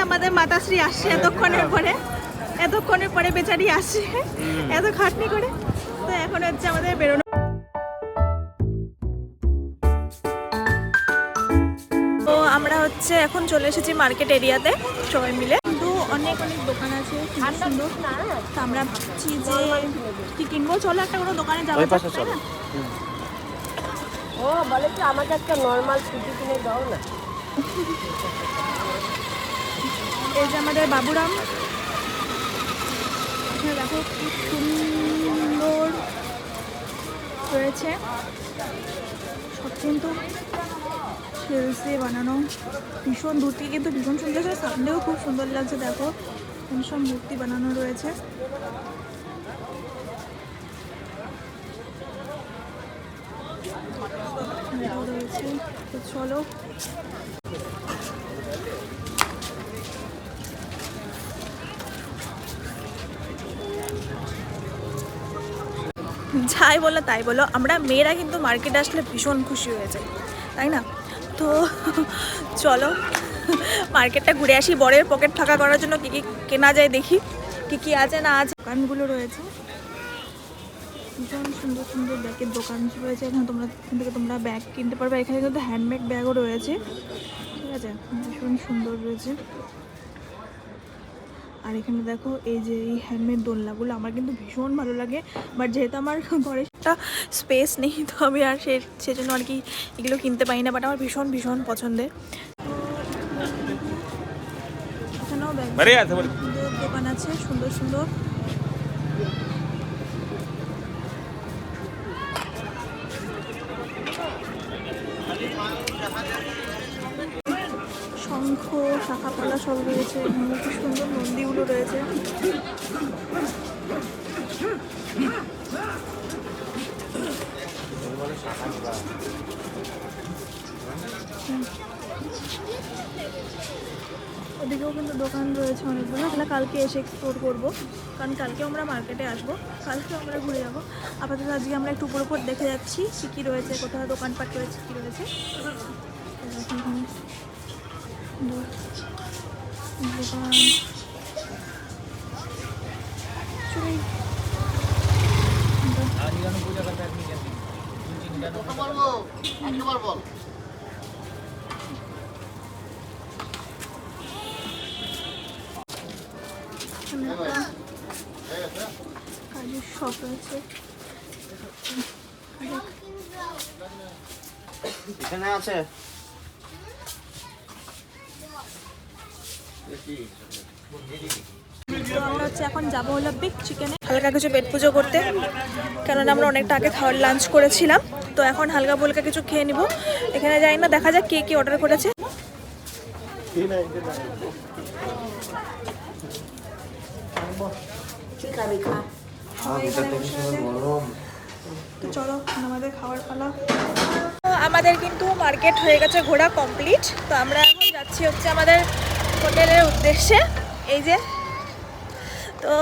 আমাদের মাতাশ্রী আসছে এতক্ষণের পরে বেচারি আসছে এত খাটনি করে। তো এখন হচ্ছে আমাদের বেরোনো। তো আমরা হচ্ছে এখন চলে এসেছি মার্কেট এরিয়াতে সবাই মিলে। কিন্তু অনেক দোকান আছে সুন্দর। তো আমরা ভাবছি যে কি কিনবো, চলো একটা কোনো দোকানে যাবো। ও বলে কি আমাকে একটা নরমাল স্কুটি কিনে দাও না। এই যে আমাদের বাবুরাম, দেখো কি সুন্দর রয়েছে, সব কিন্তু সেলস দিয়ে বানানো, ভীষণ দূর থেকে কিন্তু ভীষণ সুন্দর লাগছে, সামনেও খুব সুন্দর লাগছে। দেখো সব মূর্তি বানানো রয়েছে। রয়েছে তো চলো যাই বলো তাই বলো, আমরা মেয়েরা কিন্তু মার্কেটে আসলে ভীষণ খুশি হয়ে যায়, তাই না? তো চলো মার্কেটটা ঘুরে আসি, বরের পকেট ফাঁকা করার জন্য কী কী কেনা যায় দেখি, কী আছে না আছে। দোকানগুলো রয়েছে ভীষণ সুন্দর সুন্দর ব্যাগের দোকান রয়েছে এখানে, এখান থেকে তোমরা ব্যাগ কিনতে পারবে। এখানে কিন্তু হ্যান্ডমেড ব্যাগও রয়েছে, ঠিক আছে, ভীষণ সুন্দর রয়েছে। আর এখানে দেখো এই যে এই হ্যান্ডমেড দোলনাগুলো আমার কিন্তু ভীষণ ভালো লাগে, বাট যেহেতু আমার ঘরে একটা স্পেস নেই তো আমি আর সেজন্য আর কি এগুলো কিনতে পারি না, বাট আমার ভীষণ ভীষণ পছন্দের। এখানেও দোকান আছে সুন্দর সুন্দর। শঙ্খ শাখাপালা সব রয়েছে, কি সুন্দর মন্দিরগুলো রয়েছে। ওদিকেও কিন্তু দোকান রয়েছে অনেকগুলো, তাহলে কালকে এসে এক্সপ্লোর করবো, কারণ কালকে আমরা মার্কেটে আসবো, কালকে আমরা ঘুরে যাবো। আপাতত আজকে আমরা একটু উপর দেখে যাচ্ছি কী রয়েছে, কোথাও দোকানপাট রয়েছে, কী রয়েছে। দোকান কাজের শপ রয়েছে এখানে আছে। আমরা হচ্ছে এখন যাবো হলো বিগ চিকেনে হালকা কিছু পেট পুজো করতে, কেননা আমরা অনেকটা আগে খাওয়ার লাঞ্চ করেছিলাম। তো এখন হালকা ফুলকা কিছু খেয়ে নিব। এখানে যাই না, দেখা যাক কে কি অর্ডার করেছে। তো চলো আমাদের খাওয়ার পালা। আমাদের কিন্তু মার্কেট হয়ে গেছে ঘোরা কমপ্লিট। তো আমরা এখন যাচ্ছি হচ্ছে আমাদের হোটেলের উদ্দেশ্যে। এই যে তো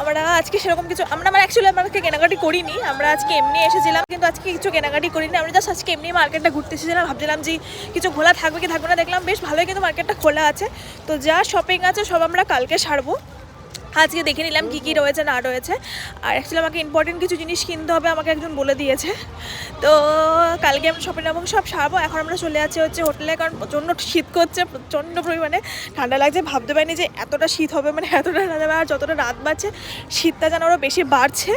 আমরা আজকে সেরকম কিছু আমরা অ্যাকচুয়ালি আমাকে কেনাকাটি করিনি, আমরা আজকে এমনি এসেছিলাম, কিন্তু আজকে কিছু কেনাকাটি করিনি। আমরা জাস্ট আজকে এমনি মার্কেটটা ঘুরতে এসেছিলাম, ভাবছিলাম যে কিছু খোলা থাকবে কি থাকবে না, দেখলাম বেশ ভালোই কিন্তু মার্কেটটা খোলা আছে। তো যা শপিং আছে সব আমরা কালকে সারবো, আজকে দেখে নিলাম কী কী রয়েছে না রয়েছে। আর অ্যাকচুয়ালি আমাকে ইম্পর্টেন্ট কিছু জিনিস কিনতে হবে, আমাকে একজন বলে দিয়েছে। তো কালকে আমি শপিং এবং সব সারবো। এখন আমরা চলে যাচ্ছি হচ্ছে হোটেলে, কারণ প্রচণ্ড শীত করছে, প্রচণ্ড পরিমাণে ঠান্ডা লাগছে। ভাবতে পারিনি যে এতটা শীত হবে, মানে এতটা ঠান্ডা হবে। আর যতটা রাত বাড়ছে শীতটা যেন আরও বেশি বাড়ছে।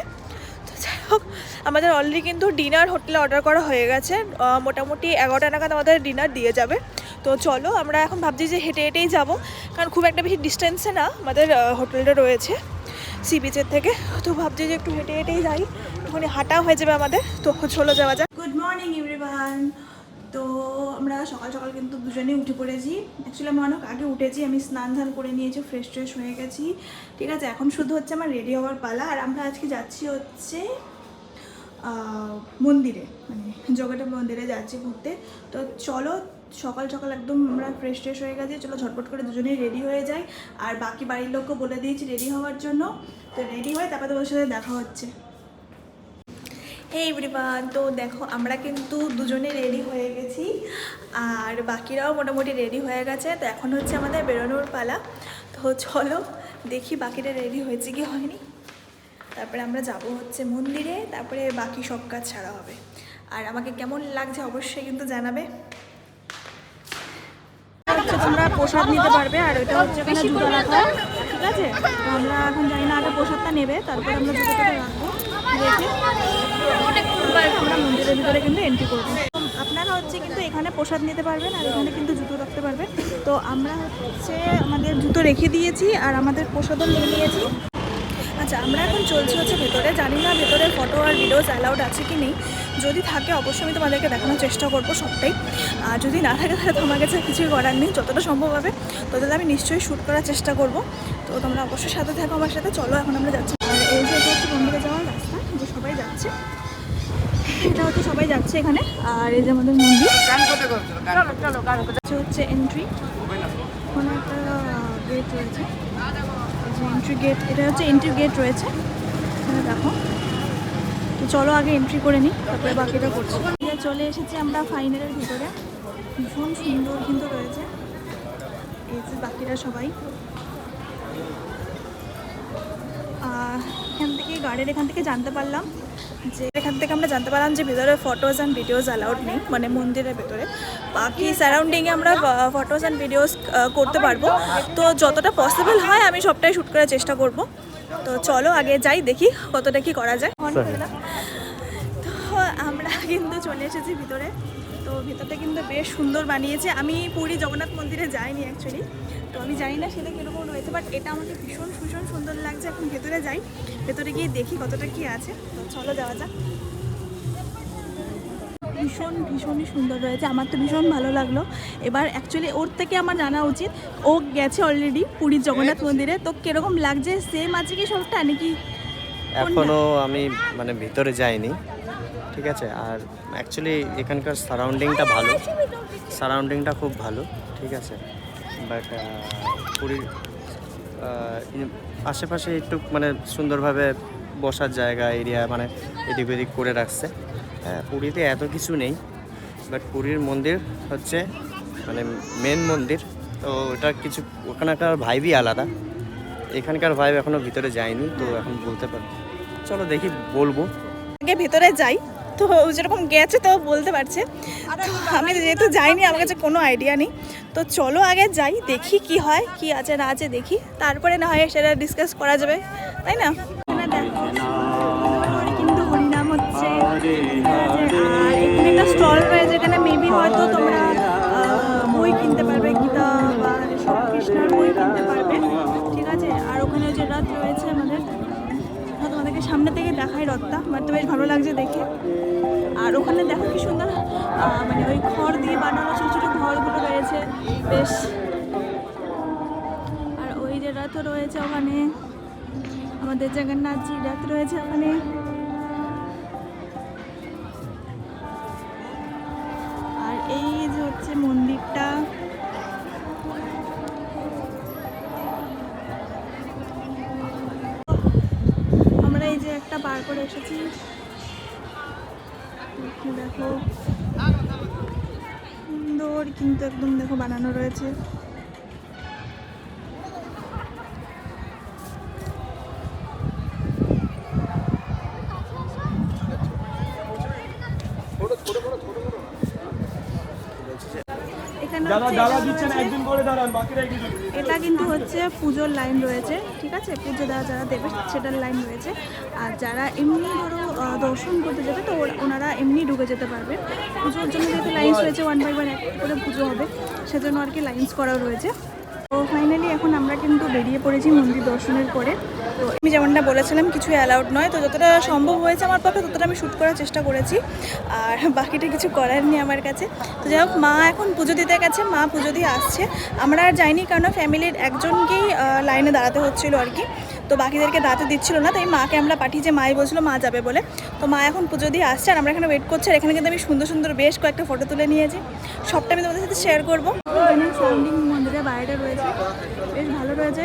তো যাই হোক, আমাদের অলরেডি কিন্তু ডিনার হোটেলে অর্ডার করা হয়ে গেছে, মোটামুটি 11টা নাগাদ আমাদের ডিনার দিয়ে যাবে। তো চলো আমরা এখন ভাবছি যে হেঁটে হেঁটেই যাবো, কারণ খুব একটা বেশি ডিস্টেন্সে না আমাদের হোটেলটা রয়েছে সি বিচের থেকে। তো ভাবছি যে একটু হেঁটে হেঁটেই যাই, ওখানে হাঁটাও হয়ে যাবে আমাদের। তো চলো যাওয়া যাক। Good morning everyone. তো আমরা সকাল সকাল কিন্তু দুজনেই উঠে পড়েছি। অ্যাকচুয়ালি আমি অনেক আগে উঠেছি, আমি স্নান ধান করে নিয়েছি, ফ্রেশ ট্রেশ হয়ে গেছি, ঠিক আছে। এখন শুধু হচ্ছে আমার রেডি হওয়ার পালা। আর আমরা আজকে যাচ্ছি হচ্ছে মন্দিরে, মানে জগন্নাথ মন্দিরে যাচ্ছি ঘুরতে। তো চলো সকাল সকাল একদম আমরা ফ্রেশ ট্রেশ হয়ে গেছি, চলো ঝটপট করে দুজনেই রেডি হয়ে যাই। আর বাকি বাড়ির লোককে বলে দিয়েছি রেডি হওয়ার জন্য। তো রেডি হয়ে তারপরে তোমার সাথে দেখা হচ্ছে। হে এভরিওয়ান, তো দেখো আমরা কিন্তু দুজনে রেডি হয়ে গেছি আর বাকিরাও মোটামুটি রেডি হয়ে গেছে। তো এখন হচ্ছে আমাদের বেরোনোর পালা। তো চলো দেখি বাকিরা রেডি হয়েছে কি হয়নি। তারপরে আমরা যাব হচ্ছে মন্দিরে, তারপরে বাকি সব কাজ ছাড়া হবে। আর আমাকে কেমন লাগছে অবশ্যই কিন্তু জানাবে। হচ্ছে তোমরা প্রসাদ নিতে পারবে আর ওইটা হচ্ছে এখানে জুতো রাখা, ঠিক আছে? তো আমরা এখন জানি না, আগে প্রসাদটা নেবে তারপরে আমরা জুতোটা রাখবো, রেখে আমরা মন্দিরের ভিতরে কিন্তু এন্ট্রি করবো। আপনারা হচ্ছে কিন্তু এখানে প্রসাদ নিতে পারবেন আর এখানে কিন্তু জুতো রাখতে পারবেন। তো আমরা হচ্ছে আমাদের জুতো রেখে দিয়েছি আর আমাদের প্রসাদও নিয়ে নিয়েছি। আচ্ছা, আমরা এখন চলছি হচ্ছে ভেতরে। জানি না ভেতরে ফটো আর ভিডিওস অ্যালাউড আছে কি নেই। যদি থাকে অবশ্যই আমি তোমাদেরকে দেখানোর চেষ্টা করবো সবটাই। আর যদি না থাকে তাহলে তোমার কাছে কিছুই করার নেই, যতটা সম্ভব হবে ততটা আমি নিশ্চয়ই শ্যুট করার চেষ্টা করব। তো তোমরা অবশ্যই সাথে থাকো আমার সাথে। চলো এখন আমরা যাচ্ছি। আর এই যে এটা হচ্ছে মন্দিরে যাওয়ার রাস্তা, যে সবাই যাচ্ছে, এটা হচ্ছে সবাই যাচ্ছে এখানে। আর এই যে আমাদের মন্দির হচ্ছে এন্ট্রি, ওখানে একটা গেট রয়েছে, এন্ট্রি গেট, এটা হচ্ছে এন্ট্রি গেট রয়েছে এখানে দেখো। তো চলো আগে এন্ট্রি করে নিই, তারপরে বাকিটা করছি। চলে এসেছি আমরা ফাইনালের ভিতরে, ভীষণ সুন্দর কিন্তু রয়েছে। এই যে বাকিরা সবাই এখান থেকে জানতে পারলাম যে ভেতরে ফটোজ অ্যান্ড ভিডিওস অ্যালাউড নেই, মানে মন্দিরের ভেতরে। বাকি সারাউন্ডিংয়ে আমরা ফটোজ অ্যান্ড ভিডিওস করতে পারবো। তো যতটা পসিবল হয় আমি সবটাই শ্যুট করার চেষ্টা করব। তো চলো আগে যাই, দেখি কতটা কি করা যায়। তো আমরা কিন্তু চলে এসেছি ভিতরে। তো ভিতরটা কিন্তু বেশ সুন্দর বানিয়েছে। আমি পুরী জগন্নাথ মন্দিরে যাইনি অ্যাকচুয়ালি, তো আমি জানি না সেটা কীরকম রয়েছে, বাট এটা আমাকে ভীষণ ভীষণ সুন্দর লাগছে। এখন ভেতরে যাই, ভেতরে গিয়ে দেখি কতটা কি আছে। তো চলো যাওয়া যাক। ভীষণই সুন্দর রয়েছে, আমার তো ভীষণ ভালো লাগলো। এবার অ্যাকচুয়ালি ওর থেকে আমার জানা উচিত, ও গেছে অলরেডি পুরীর জগন্নাথ মন্দিরে, তো কীরকম লাগছে, সেম আছে কি সবটা নাকি? এখনও আমি মানে ভিতরে যাইনি, ঠিক আছে। আর অ্যাকচুয়ালি এখানকার সারাউন্ডিংটা খুব ভালো, ঠিক আছে। বাট পুরীর আশেপাশে একটু মানে সুন্দরভাবে বসার জায়গা এরিয়া মানে এদিক ওদিক করে রাখছে। হ্যাঁ, পুরীতে এত কিছু নেই, বাট পুরীর মন্দির হচ্ছে মানে মেন মন্দির, তো ওটা কিছু ওখানকার ভাইবই আলাদা। এখানকার ভাইব এখনও ভিতরে যায়নি, তো এখন বলতে পারি। চলো দেখি, বলবো আগে ভেতরে যাই। তো যেরকম গেছে তো বলতে পারছে, আমি যেহেতু যাইনি আমার কাছে কোনো আইডিয়া নেই। তো চলো আগে যাই, দেখি কি হয়, কি আছে না আছে দেখি, তারপরে না হয় সেটা ডিসকাস করা যাবে, তাই না? কিন্তু হরিনাম হচ্ছে, আর এখানে একটা স্টল রয়েছে, যেখানে মেবি হয়তো তোমরা বই কিনতে পারবে, গীতা বা সব কৃষ্ণের বই কিনতে পারবে, ঠিক আছে। আর ওখানে যে রথ রয়েছে আমাদের, তোমাদেরকে সামনে থেকে দেখাই রথটা, বাট তো বেশ ভালো লাগছে দেখে। আর ওখানে দেখো কি সুন্দর মানে ওই খড় দিয়ে বানানো ছোটো ছোটো ঘরগুলো রয়েছে বেশ। আর ওই যে রথ রয়েছে ওখানে, আমাদের জগন্নাথজি রথ রয়েছে ওখানে। আর এই যে হচ্ছে মন্দিরটা, আমরা এই যে একটা বার করে এসেছি, দেখো সুন্দর কিন্তু একদম দেখো বানানো রয়েছে। এটা কিন্তু হচ্ছে পুজোর লাইন রয়েছে, ঠিক আছে। পুজো দেওয়া যারা দেবে সেটার লাইন রয়েছে। আর যারা এমনি ধরো দর্শন করতে যাবে তো ওনারা এমনি ঢুকে যেতে পারবে। পুজোর জন্য যেহেতু লাইন্স রয়েছে, 1 বাই 1 এক করে পুজো হবে, সেজন্য আর কি লাইন্স করাও রয়েছে। তো ফাইনালি এখন আমরা কিন্তু বেরিয়ে পড়েছি মন্দির দর্শনের পরে। তো আমি যেমনটা বলেছিলাম কিছু অ্যালাউড নয়, তো যতটা সম্ভব হয়েছে আমার পক্ষে ততটা আমি শ্যুট করার চেষ্টা করেছি। আর বাকিটা কিছু করার নেই আমার কাছে। তো যাই হোক, মা এখন পুজো দিতে গেছে, মা পুজো দিয়ে আসছে। আমরা আর যাইনি, কারণ ফ্যামিলির একজনকেই লাইনে দাঁড়াতে হচ্ছিলো আর কি, তো বাকিদেরকে দাঁড়াতে দিচ্ছিল না। তাই মাকে আমরা পাঠিয়েছি, মাই বলছিল মা যাবে বলে। তো মা এখন পুজো দিয়ে আসছে আর আমরা এখানে ওয়েট করছি। আর এখানে কিন্তু আমি সুন্দর সুন্দর বেশ কয়েকটা ফটো তুলে নিয়েছি, সবটা আমি তোমাদের সাথে শেয়ার করবো। সারাউন্ডিং মন্দিরের বাইরেটা রয়েছে, বেশ ভালো রয়েছে।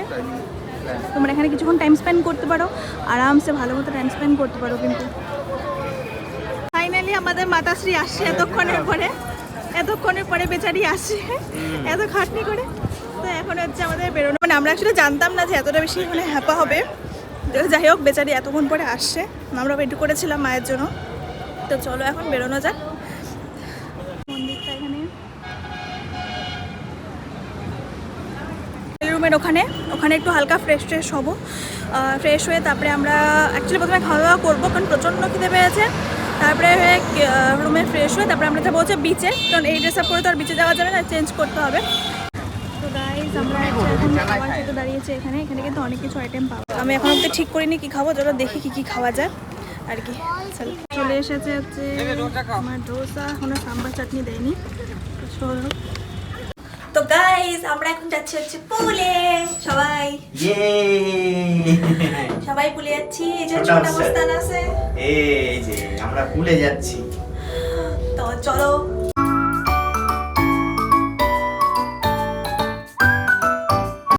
তোমরা এখানে কিছুক্ষণ টাইম স্পেন্ড করতে পারো, আরামসে ভালো মতো টাইম স্পেন্ড করতে পারো। কিন্তু ফাইনালি আমাদের মাতাশ্রী আসছে এতক্ষণের পরে বেচারি আসছে এত খাটনি করে। তো এখন হচ্ছে আমাদের বেরোনো, মানে আমরা আসলে জানতাম না যে এতটা বেশি মানে হ্যাপা হবে। তো যাই হোক বেচারি এতক্ষণ পরে আসছে, আমরা ওয়েট করেছিলাম মায়ের জন্য। তো চলো এখন বেরোনো যাক। মন্দিরটা এখানে রুমের ওখানে একটু হালকা ফ্রেশ হবো। ফ্রেশ হয়ে তারপরে আমরা অ্যাকচুয়ালি প্রথমে খাওয়া দাওয়া করবো, কারণ প্রচণ্ড খিদে পেয়েছে। তারপরে রুমে ফ্রেশ হয়ে তারপরে আমরা যাবো হচ্ছে বিচে, কারণ এই ড্রেস আপ করে তো আর বিচে যাওয়া যাবে না, চেঞ্জ করতে হবে। তো গাইজ আমরা এখন খাবার খেতে দাঁড়িয়েছি এখানে কিন্তু অনেক কিছু আইটেম পাবো। আমি এখন অব্দি ঠিক করিনি কি খাবো, চলো দেখি কি খাওয়া যায় আর কি। চলে এসেছে হচ্ছে আমার ডোসা, এখনো সাম্বার চাটনি দেয়নি। তো গাইজ আমরা এখন যাচ্ছি হচ্ছে পুলে, সবাই পুলে যাচ্ছি। এই যে ছোট মস্তান আছে, এই যে আমরা পুলে যাচ্ছি। তো চলো